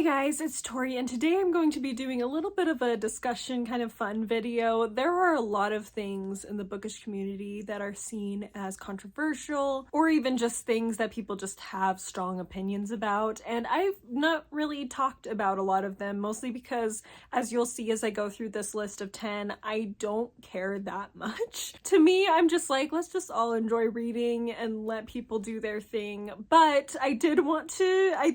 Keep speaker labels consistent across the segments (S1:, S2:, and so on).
S1: Hey guys, it's Tori, and today I'm going to be doing a little bit of a discussion, kind of fun video. There are a lot of things in the bookish community that are seen as controversial, or even just things that people just have strong opinions about, and I've not really talked about a lot of them, mostly because, as you'll see as I go through this list of 10, I don't care that much. To me, I'm just like, let's just all enjoy reading and let people do their thing, but I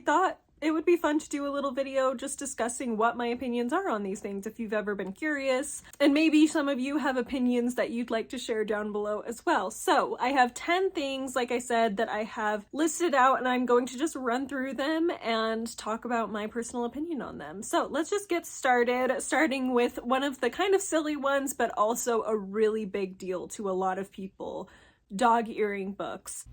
S1: thought it would be fun to do a little video just discussing what my opinions are on these things if you've ever been curious. And maybe some of you have opinions that you'd like to share down below as well. So I have 10 things, like I said, that I have listed out, and I'm going to just run through them and talk about my personal opinion on them. So let's just get started, starting with one of the kind of silly ones, but also a really big deal to a lot of people: dog-earing books.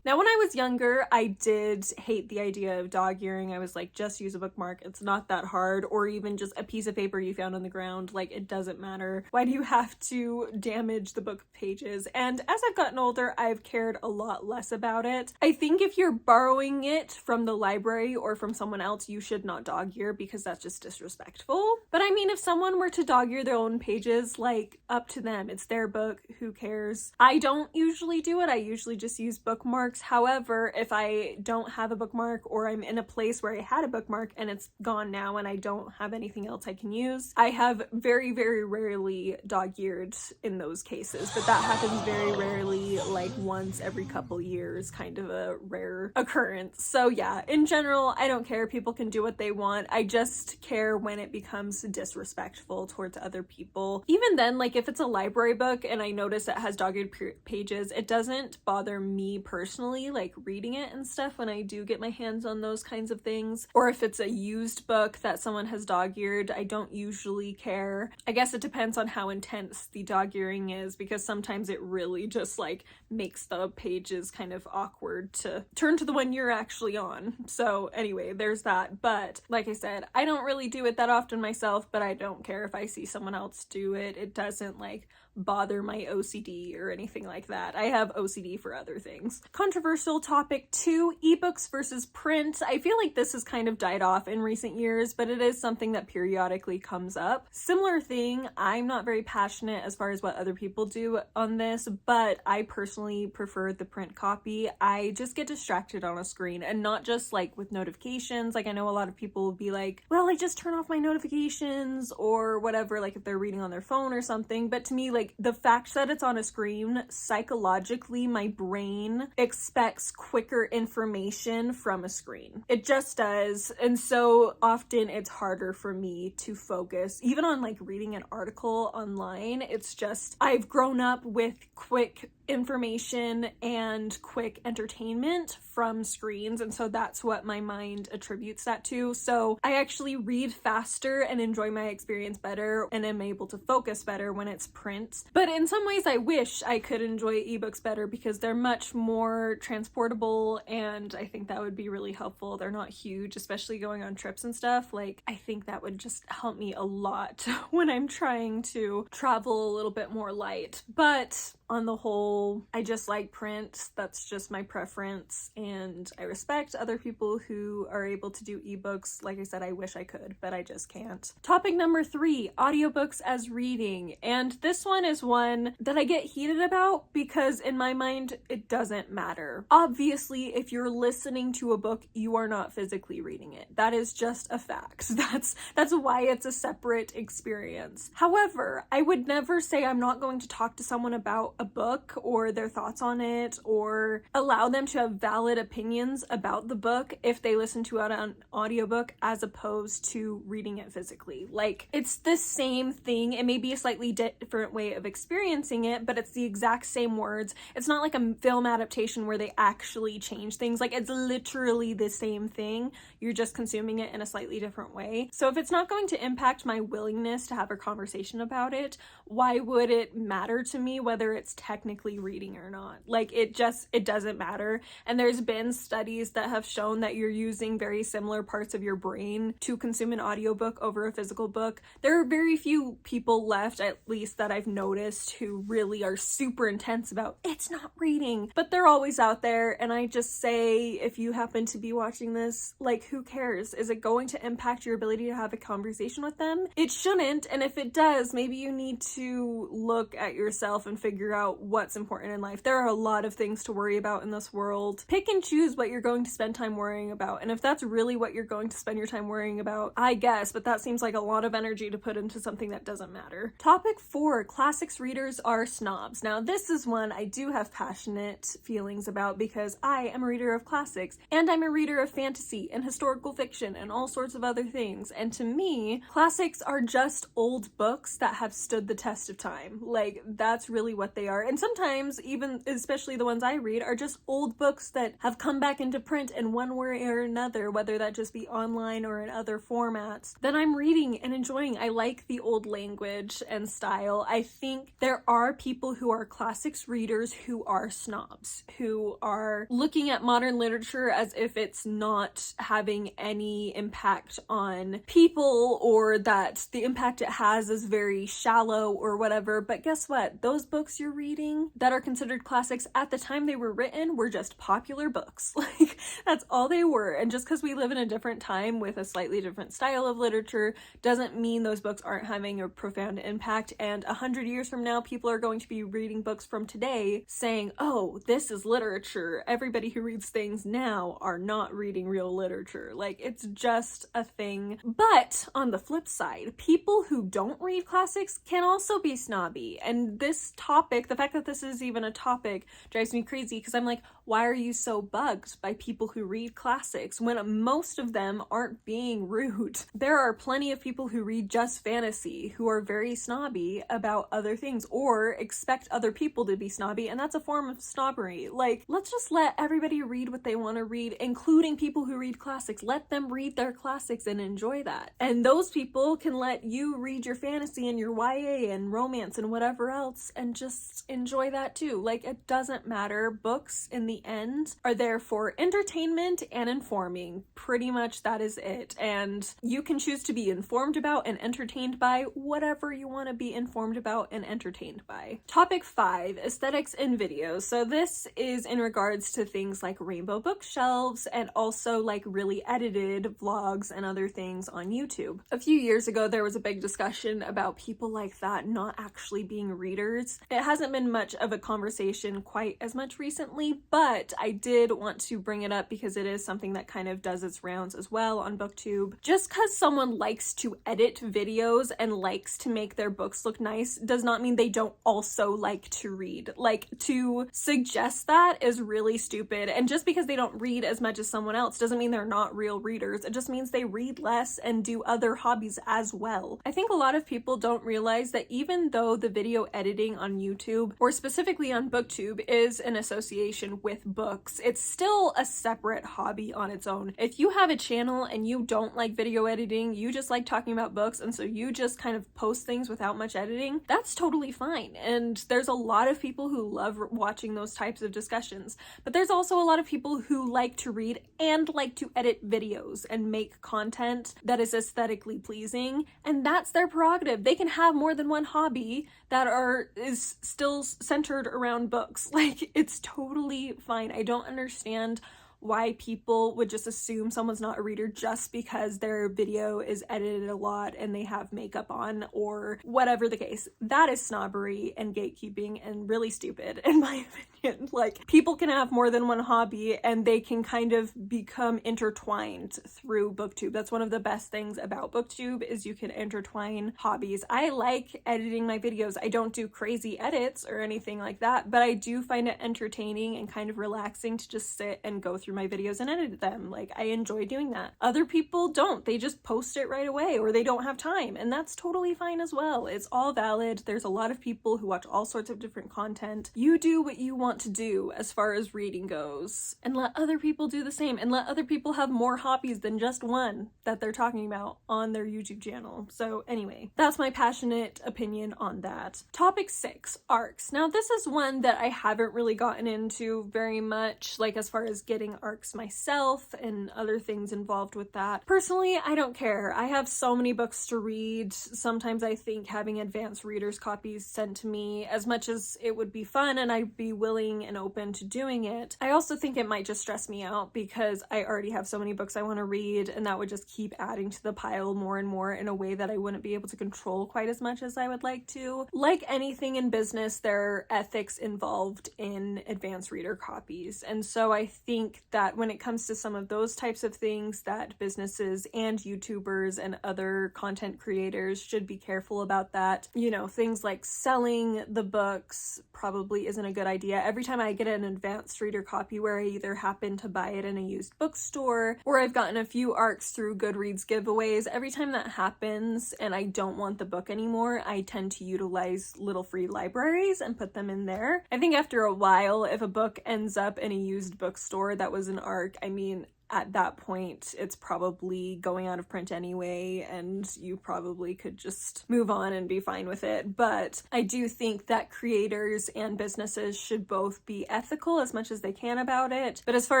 S1: Now, when I was younger, I did hate the idea of dog-earing. I was like, just use a bookmark. It's not that hard. Or even just a piece of paper you found on the ground. Like, it doesn't matter. Why do you have to damage the book pages? And as I've gotten older, I've cared a lot less about it. I think if you're borrowing it from the library or from someone else, you should not dog-ear, because that's just disrespectful. But I mean, if someone were to dog-ear their own pages, like, up to them. It's their book. Who cares? I don't usually do it. I usually just use bookmarks. However, if I don't have a bookmark, or I'm in a place where I had a bookmark and it's gone now and I don't have anything else I can use, I have very, very rarely dog-eared in those cases, but that happens very rarely, like once every couple years, kind of a rare occurrence. So yeah, in general, I don't care. People can do what they want. I just care when it becomes disrespectful towards other people. Even then, like if it's a library book and I notice it has dog-eared pages, it doesn't bother me personally, like reading it and stuff, when I do get my hands on those kinds of things. Or if it's a used book that someone has dog-eared, I don't usually care. I guess it depends on how intense the dog-earing is, because sometimes it really just like makes the pages kind of awkward to turn to the one you're actually on. So anyway, there's that. But like I said, I don't really do it that often myself, but I don't care if I see someone else do it. It doesn't like bother my OCD or anything like that. I have OCD for other things. Controversial topic 2, ebooks versus print. I feel like this has kind of died off in recent years, but it is something that periodically comes up. Similar thing, I'm not very passionate as far as what other people do on this, but I personally prefer the print copy. I just get distracted on a screen, and not just like with notifications. Like I know a lot of people will be like, well, I just turn off my notifications or whatever, like if they're reading on their phone or something. But to me, like the fact that it's on a screen, psychologically, my brain expects quicker information from a screen. It just does. And so often it's harder for me to focus, even on like reading an article online. It's just, I've grown up with quick information and quick entertainment from screens, and so that's what my mind attributes that to. So I actually read faster and enjoy my experience better, and am able to focus better when it's print. But in some ways I wish I could enjoy ebooks better, because they're much more transportable, and I think that would be really helpful. They're not huge, especially going on trips and stuff. Like I think that would just help me a lot when I'm trying to travel a little bit more light. But on the whole, I just like print. That's just my preference, and I respect other people who are able to do ebooks. Like I said, I wish I could, but I just can't. Topic number 3, audiobooks as reading. And this one is one that I get heated about, because in my mind, it doesn't matter. Obviously, if you're listening to a book, you are not physically reading it. That is just a fact. That's why it's a separate experience. However, I would never say I'm not going to talk to someone about a book or their thoughts on it, or allow them to have valid opinions about the book if they listen to it on audiobook as opposed to reading it physically. Like, it's the same thing. It may be a slightly different way of experiencing it, but it's the exact same words. It's not like a film adaptation where they actually change things. Like, it's literally the same thing. You're just consuming it in a slightly different way. So if it's not going to impact my willingness to have a conversation about it, why would it matter to me whether it's technically reading or not? Like, it doesn't matter. And there's been studies that have shown that you're using very similar parts of your brain to consume an audiobook over a physical book. There are very few people left, at least that I've noticed who really are super intense about it's not reading, but they're always out there. And I just say, if you happen to be watching this, like, who cares? Is it going to impact your ability to have a conversation with them? It shouldn't. And if it does, maybe you need to look at yourself and figure out what's important in life. There are a lot of things to worry about in this world. Pick and choose what you're going to spend time worrying about. And if that's really what you're going to spend your time worrying about, I guess, but that seems like a lot of energy to put into something that doesn't matter. Topic 4, classics readers are snobs. Now, this is one I do have passionate feelings about because I am a reader of classics and I'm a reader of fantasy and historical fiction and all sorts of other things. And to me, classics are just old books that have stood the test of time. Like, that's really what they are. And sometimes, even especially the ones I read, are just old books that have come back into print in one way or another, whether that just be online or in other formats, that I'm reading and enjoying. I like the old language and style. I think there are people who are classics readers who are snobs, who are looking at modern literature as if it's not having any impact on people, or that the impact it has is very shallow or whatever. But guess what? Those books you're reading that are considered classics at the time they were written were just popular books. Like, that's all they were. And just because we live in a different time with a slightly different style of literature doesn't mean those books aren't having a profound impact. And 100 years from now, people are going to be reading books from today saying, oh, this is literature. Everybody who reads things now are not reading real literature. Like, it's just a thing. But on the flip side, people who don't read classics can also be snobby. And this topic, the fact that this is even a topic, drives me crazy, because I'm like, why are you so bugged by people who read classics when most of them aren't being rude? There are plenty of people who read just fantasy who are very snobby about other things, or expect other people to be snobby, and that's a form of snobbery. Like, let's just let everybody read what they want to read, including people who read classics. Let them read their classics and enjoy that. And those people can let you read your fantasy and your YA and romance and whatever else and just enjoy that too. Like, it doesn't matter. Books, in the end, are there for entertainment and informing. Pretty much that is it. And you can choose to be informed about and entertained by whatever you want to be informed about and entertained by. Topic 5, aesthetics in videos. So this is in regards to things like rainbow bookshelves and also like really edited vlogs and other things on YouTube. A few years ago, there was a big discussion about people like that not actually being readers. It hasn't been much of a conversation quite as much recently, but I did want to bring it up because it is something that kind of does its rounds as well on BookTube. Just because someone likes to edit videos and likes to make their books look nice does not mean they don't also like to read. Like, to suggest that is really stupid. And just because they don't read as much as someone else doesn't mean they're not real readers. It just means they read less and do other hobbies as well. I think a lot of people don't realize that even though the video editing on YouTube, or specifically on BookTube, is an association with books, it's still a separate hobby on its own. If you have a channel and you don't like video editing, you just like talking about books, and so you just kind of post things without much editing, that's totally fine. And there's a lot of people who love watching those types of discussions. But there's also a lot of people who like to read and like to edit videos and make content that is aesthetically pleasing, and that's their prerogative. They can have more than one hobby that is still centered around books. Like, it's totally fine. I don't understand why people would just assume someone's not a reader just because their video is edited a lot and they have makeup on, or whatever the case. That is snobbery and gatekeeping and really stupid, in my opinion. Like, people can have more than one hobby and they can kind of become intertwined through BookTube. That's one of the best things about BookTube, is you can intertwine hobbies. I like editing my videos. I don't do crazy edits or anything like that, but I do find it entertaining and kind of relaxing to just sit and go through my videos and edit them. Like, I enjoy doing that. Other people don't. They just post it right away, or they don't have time, and that's totally fine as well. It's all valid. There's a lot of people who watch all sorts of different content. You do what you want to do as far as reading goes, and let other people do the same, and let other people have more hobbies than just one that they're talking about on their YouTube channel. So anyway, that's my passionate opinion on that. Topic 6, arcs. Now, this is one that I haven't really gotten into very much, like as far as getting arcs myself and other things involved with that. Personally, I don't care. I have so many books to read. Sometimes I think having advanced readers copies sent to me, as much as it would be fun and I'd be willing and open to doing it, I also think it might just stress me out because I already have so many books I want to read, and that would just keep adding to the pile more and more in a way that I wouldn't be able to control quite as much as I would like to. Like anything in business, there are ethics involved in advanced reader copies, and so I think that when it comes to some of those types of things, that businesses and YouTubers and other content creators should be careful about that. You know, things like selling the books probably isn't a good idea. Every time I get an advanced reader copy where I either happen to buy it in a used bookstore or I've gotten a few arcs through Goodreads giveaways, every time that happens and I don't want the book anymore, I tend to utilize little free libraries and put them in there. I think after a while, if a book ends up in a used bookstore that was an arc, I mean, at that point, it's probably going out of print anyway, and you probably could just move on and be fine with it. But I do think that creators and businesses should both be ethical as much as they can about it. But as far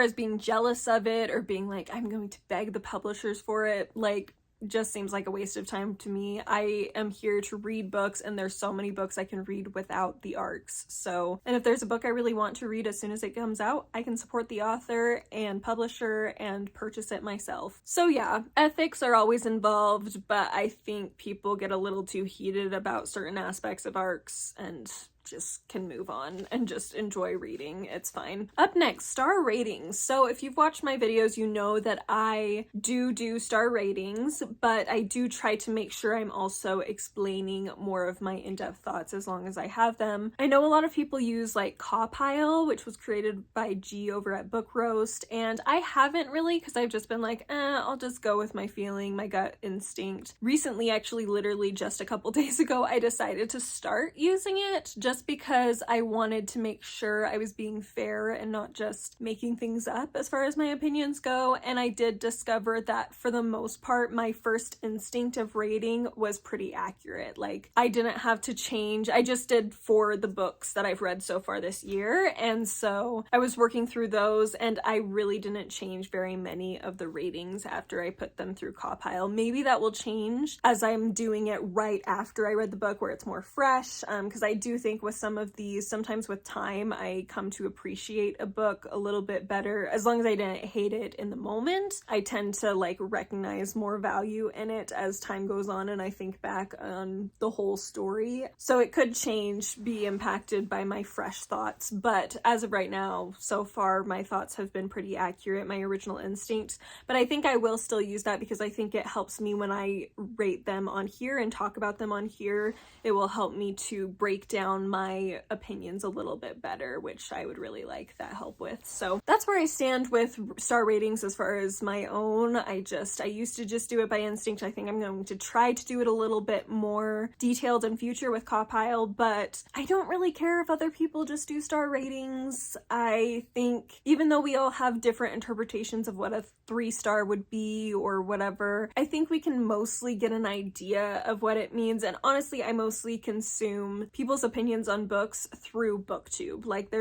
S1: as being jealous of it or being like, I'm going to beg the publishers for it, like, just seems like a waste of time to me. I am here to read books, and there's so many books I can read without the arcs. So, and if there's a book I really want to read as soon as it comes out, I can support the author and publisher and purchase it myself. So yeah, ethics are always involved, but I think people get a little too heated about certain aspects of arcs and just can move on and just enjoy reading. It's fine. Up next, star ratings. So if you've watched my videos, you know that I do star ratings, but I do try to make sure I'm also explaining more of my in-depth thoughts as long as I have them. I know a lot of people use like Cawpile, which was created by G over at Book Roast, and I haven't really, because I've just been like, I'll just go with my feeling, my gut instinct. Recently, actually literally just a couple days ago, I decided to start using it just because I wanted to make sure I was being fair and not just making things up as far as my opinions go. And I did discover that for the most part, my first instinct of rating was pretty accurate. Like, I didn't have to change. I just did for the books that I've read so far this year. And so I was working through those, and I really didn't change very many of the ratings after I put them through Cawpile. Maybe that will change as I'm doing it right after I read the book, where it's more fresh, because I do think with some of these, sometimes with time, I come to appreciate a book a little bit better. As long as I didn't hate it in the moment, I tend to like recognize more value in it as time goes on and I think back on the whole story. So it could change, be impacted by my fresh thoughts, but as of right now, so far my thoughts have been pretty accurate, my original instincts. But I think I will still use that because I think it helps me when I rate them on here and talk about them on here. It will help me to break down my opinions a little bit better, which I would really like that help with. So that's where I stand with star ratings as far as my own. I used to just do it by instinct. I think I'm going to try to do it a little bit more detailed in future with Cawpile, but I don't really care if other people just do star ratings. I think even though we all have different interpretations of what a 3-star would be or whatever, I think we can mostly get an idea of what it means. And honestly, I mostly consume people's opinions on books through BookTube. Like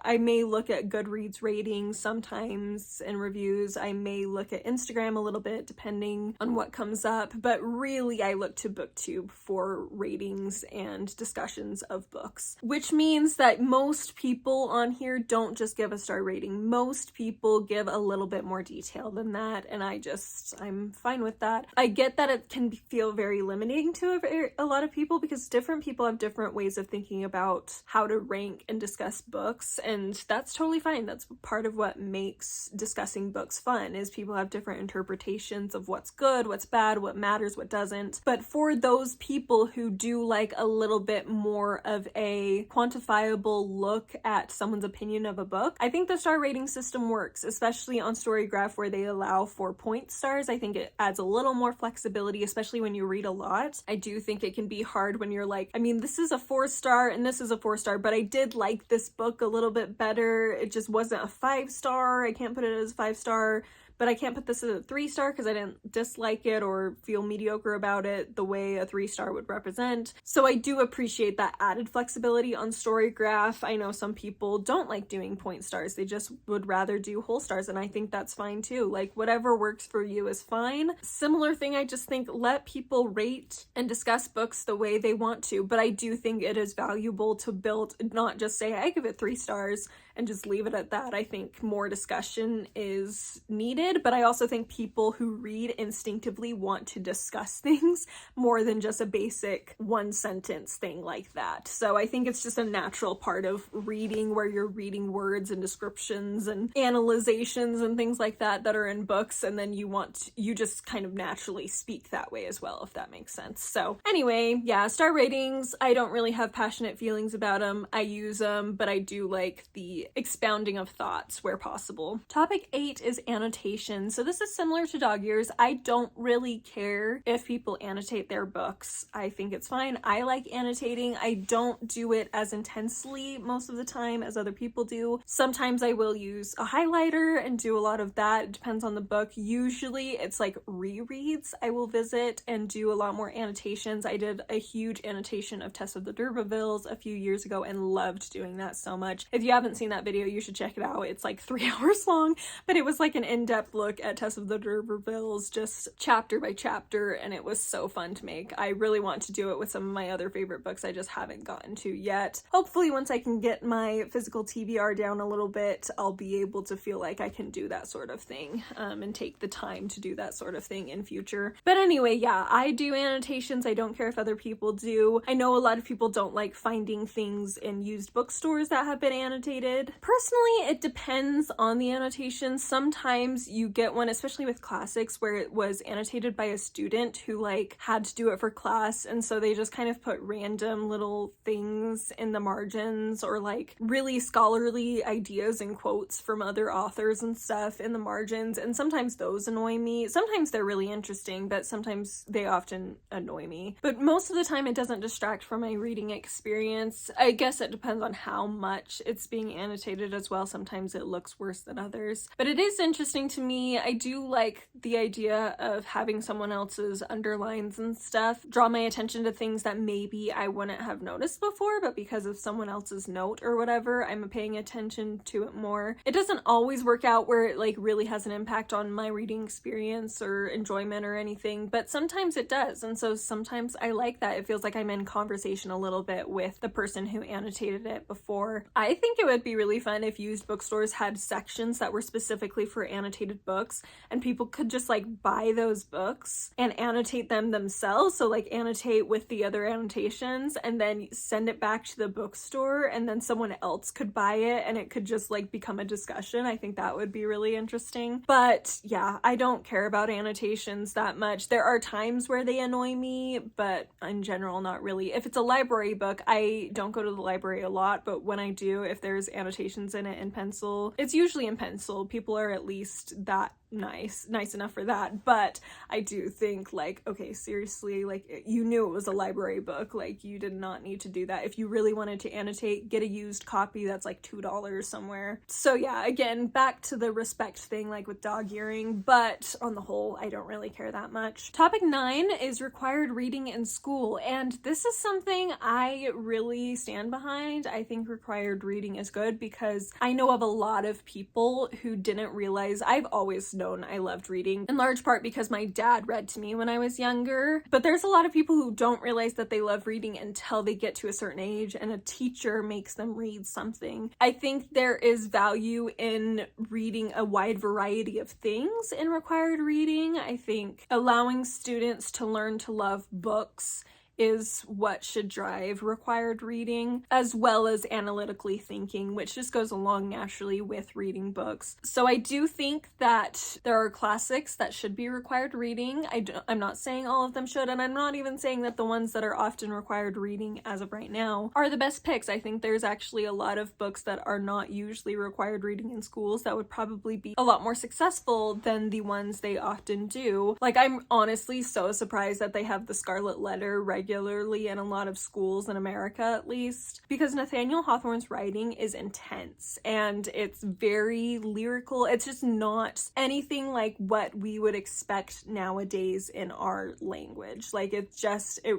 S1: I may look at Goodreads ratings sometimes and reviews. I may look at Instagram a little bit depending on what comes up, but really I look to BookTube for ratings and discussions of books, which means that most people on here don't just give a star rating. Most people give a little bit more detail than that, and I'm fine with that. I get that it can feel very limiting to a lot of people because different people have different ways of thinking about how to rank and discuss books, and that's totally fine. That's part of what makes discussing books fun, is people have different interpretations of what's good, what's bad, what matters, what doesn't. But for those people who do like a little bit more of a quantifiable look at someone's opinion of a book, I think the star rating system works, especially on Storygraph where they allow for point stars. I think it adds a little more flexibility, especially when you read a lot. I do think it can be hard when you're like, I mean, this is a 4-star and this is a 4-star, but I did like this book a little bit better. It just wasn't a 5-star. I can't put it as 5-star, but I can't put this as a 3-star because I didn't dislike it or feel mediocre about it the way a 3-star would represent. So I do appreciate that added flexibility on StoryGraph. I know some people don't like doing point stars. They just would rather do whole stars, and I think that's fine too. Like, whatever works for you is fine. Similar thing, I just think let people rate and discuss books the way they want to, but I do think it is valuable to build, not just say I give it 3 stars and just leave it at that. I think more discussion is needed, but I also think people who read instinctively want to discuss things more than just a basic 1-sentence thing like that. So I think it's just a natural part of reading where you're reading words and descriptions and analyzations and things like that that are in books, and then you just kind of naturally speak that way as well, if that makes sense. So anyway, yeah, star ratings, I don't really have passionate feelings about them. I use them, but I do like the expounding of thoughts where possible. Topic 8 is annotation. So this is similar to dog ears. I don't really care if people annotate their books. I think it's fine. I like annotating. I don't do it as intensely most of the time as other people do. Sometimes I will use a highlighter and do a lot of that. It depends on the book. Usually it's like rereads I will visit and do a lot more annotations. I did a huge annotation of Tess of the D'Urbervilles a few years ago and loved doing that so much. If you haven't seen that video, you should check it out. It's like 3 hours long, but it was like an in-depth look at Tess of the D'Urbervilles, just chapter by chapter, and it was so fun to make. I really want to do it with some of my other favorite books I just haven't gotten to yet. Hopefully once I can get my physical TBR down a little bit, I'll be able to feel like I can do that sort of thing, and take the time to do that sort of thing in future. But anyway, yeah, I do annotations. I don't care if other people do. I know a lot of people don't like finding things in used bookstores that have been annotated. Personally, it depends on the annotation. Sometimes you get one, especially with classics, where it was annotated by a student who like had to do it for class, and so they just kind of put random little things in the margins or like really scholarly ideas and quotes from other authors and stuff in the margins, and sometimes those annoy me. Sometimes they're really interesting, but sometimes they often annoy me. But most of the time it doesn't distract from my reading experience. I guess it depends on how much it's being annotated as well. Sometimes it looks worse than others, but it is interesting to me. I do like the idea of having someone else's underlines and stuff draw my attention to things that maybe I wouldn't have noticed before, but because of someone else's note or whatever, I'm paying attention to it more. It doesn't always work out where it like really has an impact on my reading experience or enjoyment or anything, but sometimes it does, and so sometimes I like that. It feels like I'm in conversation a little bit with the person who annotated it before. I think it would be really fun if used bookstores had sections that were specifically for annotated books, and people could just like buy those books and annotate them themselves. So like annotate with the other annotations and then send it back to the bookstore, and then someone else could buy it and it could just like become a discussion. I think that would be really interesting. But yeah, I don't care about annotations that much. There are times where they annoy me, but in general, not really. If it's a library book, I don't go to the library a lot, but when I do, if there's annotations in it in pencil, it's usually in pencil. People are at least that nice enough for that. But I do think like, okay, seriously, like you knew it was a library book, like you did not need to do that. If you really wanted to annotate, get a used copy that's like $2 somewhere. So yeah, again, back to the respect thing like with dog earring, but on the whole, I don't really care that much. Topic 9 is required reading in school, and this is something I really stand behind. I think required reading is good because I know of a lot of people who didn't realize. I've always known I loved reading, in large part because my dad read to me when I was younger, but there's a lot of people who don't realize that they love reading until they get to a certain age and a teacher makes them read something. I think there is value in reading a wide variety of things in required reading. I think allowing students to learn to love books is what should drive required reading, as well as analytically thinking, which just goes along naturally with reading books. So I do think that there are classics that should be required reading. I'm not saying all of them should, and I'm not even saying that the ones that are often required reading as of right now are the best picks. I think there's actually a lot of books that are not usually required reading in schools that would probably be a lot more successful than the ones they often do. Like, I'm honestly so surprised that they have The Scarlet Letter regular regularly in a lot of schools in America, at least, because Nathaniel Hawthorne's writing is intense and it's very lyrical. It's just not anything like what we would expect nowadays in our language. Like, it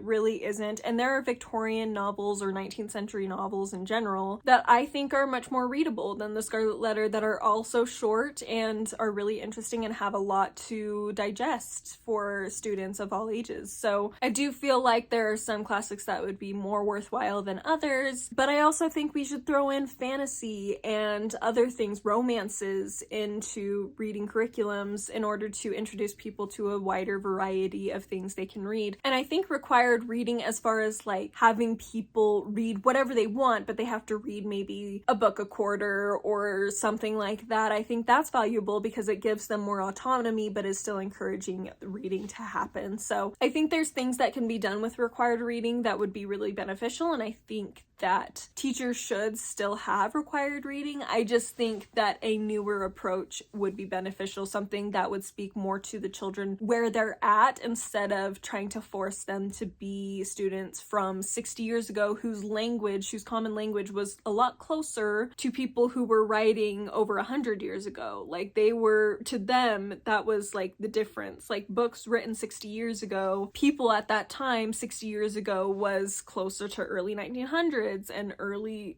S1: really isn't. And there are Victorian novels or 19th century novels in general that I think are much more readable than The Scarlet Letter, that are also short and are really interesting and have a lot to digest for students of all ages. So I do feel like there are some classics that would be more worthwhile than others, but I also think we should throw in fantasy and other things, romances, into reading curriculums in order to introduce people to a wider variety of things they can read. And I think required reading, as far as like having people read whatever they want, but they have to read maybe a book a quarter or something like that, I think that's valuable because it gives them more autonomy but is still encouraging reading to happen. So I think there's things that can be done with required reading that would be really beneficial, and I think that teachers should still have required reading. I just think that a newer approach would be beneficial, something that would speak more to the children where they're at, instead of trying to force them to be students from 60 years ago whose common language was a lot closer to people who were writing over 100 years ago. Like, to them, that was like the difference. Like, books written 60 years ago, people at that time 60 years ago was closer to early 1900s and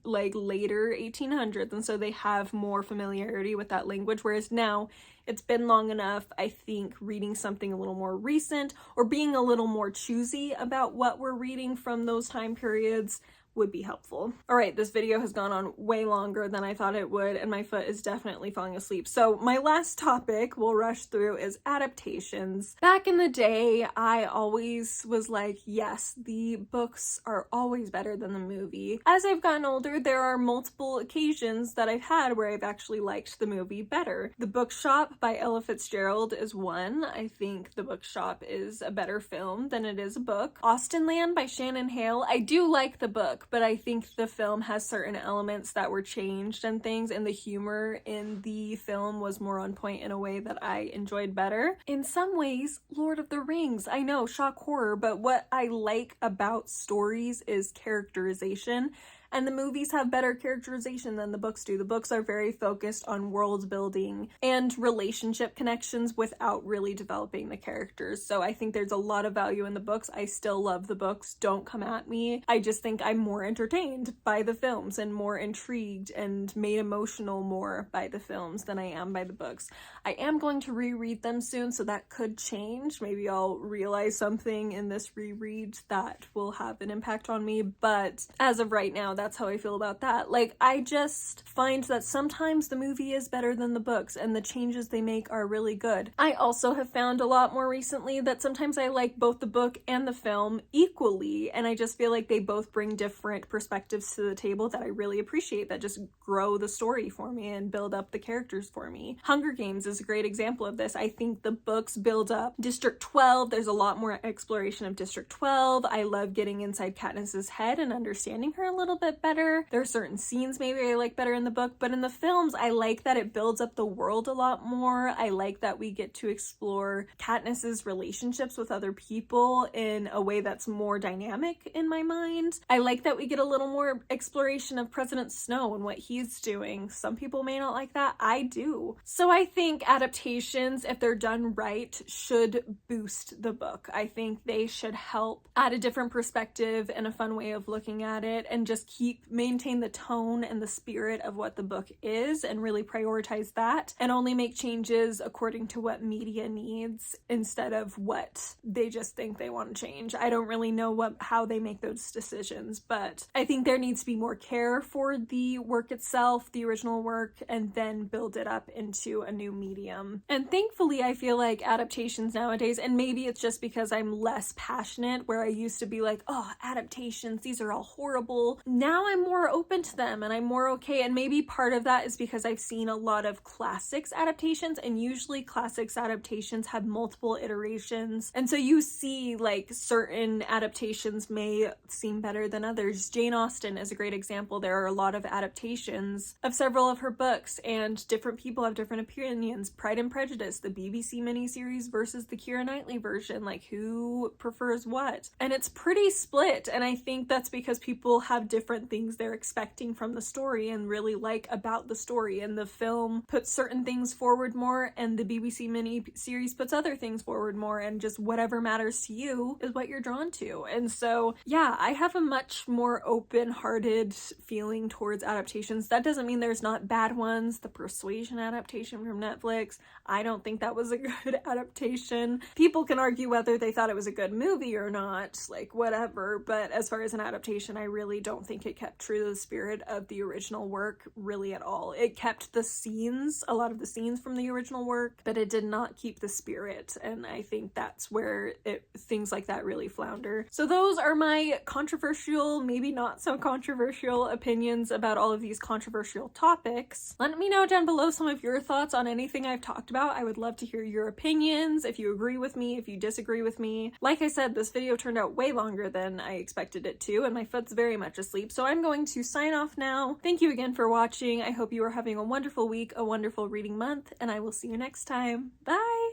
S1: later 1800s, and so they have more familiarity with that language, whereas now it's been long enough. I think reading something a little more recent or being a little more choosy about what we're reading from those time periods would be helpful. All right, this video has gone on way longer than I thought it would, and my foot is definitely falling asleep. So my last topic we'll rush through is adaptations. Back in the day, I always was like, yes, the books are always better than the movie. As I've gotten older, there are multiple occasions that I've had where I've actually liked the movie better. The Bookshop by Ella Fitzgerald is one. I think The Bookshop is a better film than it is a book. Austenland by Shannon Hale. I do like the book, but I think the film has certain elements that were changed and things, and the humor in the film was more on point in a way that I enjoyed better. In some ways, Lord of the Rings, I know, shock horror, but what I like about stories is characterization. And the movies have better characterization than the books do. The books are very focused on world building and relationship connections without really developing the characters. So I think there's a lot of value in the books. I still love the books. Don't come at me. I just think I'm more entertained by the films and more intrigued and made emotional more by the films than I am by the books. I am going to reread them soon, so that could change. Maybe I'll realize something in this reread that will have an impact on me. But as of right now, that's how I feel about that. Like, I just find that sometimes the movie is better than the books and the changes they make are really good. I also have found a lot more recently that sometimes I like both the book and the film equally, and I just feel like they both bring different perspectives to the table that I really appreciate, that just grow the story for me and build up the characters for me. Hunger Games is a great example of this. I think the books build up District 12. There's a lot more exploration of District 12. I love getting inside Katniss's head and understanding her a little bit better. There are certain scenes maybe I like better in the book, but in the films, I like that it builds up the world a lot more. I like that we get to explore Katniss's relationships with other people in a way that's more dynamic in my mind. I like that we get a little more exploration of President Snow and what he's doing. Some people may not like that. I do. So I think adaptations, if they're done right, should boost the book. I think they should help add a different perspective and a fun way of looking at it, and just maintain the tone and the spirit of what the book is and really prioritize that, and only make changes according to what media needs instead of what they just think they want to change. I don't really know how they make those decisions, but I think there needs to be more care for the work itself, the original work, and then build it up into a new medium. And thankfully, I feel like adaptations nowadays, and maybe it's just because I'm less passionate, where I used to be like, oh, adaptations, these are all horrible. Now now I'm more open to them and I'm more okay. And maybe part of that is because I've seen a lot of classics adaptations, and usually classics adaptations have multiple iterations. And so you see like certain adaptations may seem better than others. Jane Austen is a great example. There are a lot of adaptations of several of her books, and different people have different opinions. Pride and Prejudice, the BBC miniseries versus the Keira Knightley version, like who prefers what? And it's pretty split, and I think that's because people have different things they're expecting from the story and really like about the story, and the film puts certain things forward more and the BBC miniseries puts other things forward more, and just whatever matters to you is what you're drawn to. And so yeah, I have a much more open-hearted feeling towards adaptations. That doesn't mean there's not bad ones. The Persuasion adaptation from Netflix, I don't think that was a good adaptation. People can argue whether they thought it was a good movie or not, like whatever, but as far as an adaptation, I really don't think it kept true to the spirit of the original work really at all. It kept the scenes, a lot of the scenes from the original work, but it did not keep the spirit, and I think that's where things like that really flounder. So those are my controversial, maybe not so controversial opinions about all of these controversial topics. Let me know down below some of your thoughts on anything I've talked about. I would love to hear your opinions, if you agree with me, if you disagree with me. Like I said, this video turned out way longer than I expected it to, and my foot's very much asleep, so I'm going to sign off now. Thank you again for watching. I hope you are having a wonderful week, a wonderful reading month, and I will see you next time. Bye!